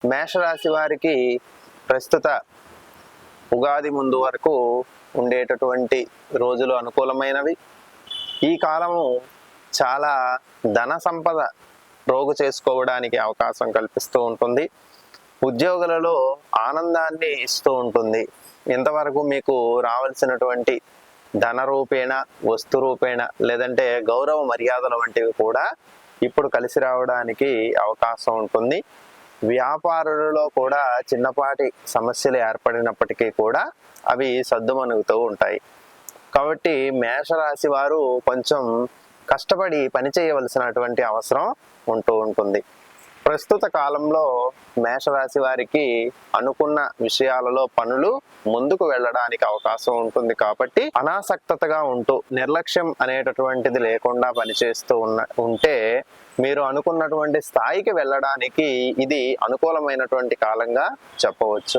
మేషరాశి వారికి ప్రస్తుత ఉగాది ముందు వరకు ఉండేటటువంటి రోజులు అనుకూలమైనవి. ఈ కాలము చాలా ధన సంపద రోగు చేసుకోవడానికి అవకాశం కల్పిస్తూ ఉంటుంది. ఉద్యోగులలో ఆనందాన్ని ఇస్తూ ఉంటుంది. ఇంతవరకు మీకు రావాల్సినటువంటి ధన రూపేణ, వస్తు రూపేణ, లేదంటే గౌరవ మర్యాదల వంటివి కూడా ఇప్పుడు కలిసి రావడానికి అవకాశం ఉంటుంది. వ్యాపారులలో కూడా చిన్నపాటి సమస్యలు ఏర్పడినప్పటికీ కూడా అవి సద్దుమణుగుతూ ఉంటాయి. కాబట్టి మేషరాశి వారు కొంచెం కష్టపడి పని చేయవలసినటువంటి అవసరం ఉంటూ ఉంటుంది. ప్రస్తుత కాలంలో మేషరాశి వారికి అనుకున్న విషయాలలో పనులు ముందుకు వెళ్ళడానికి అవకాశం ఉంటుంది. కాబట్టి అనాసక్తతగా ఉంటూ నిర్లక్ష్యం అనేటటువంటిది లేకుండా పనిచేస్తూ ఉంటే మీరు అనుకున్నటువంటి స్థాయికి వెళ్ళడానికి ఇది అనుకూలమైనటువంటి కాలంగా చెప్పవచ్చు.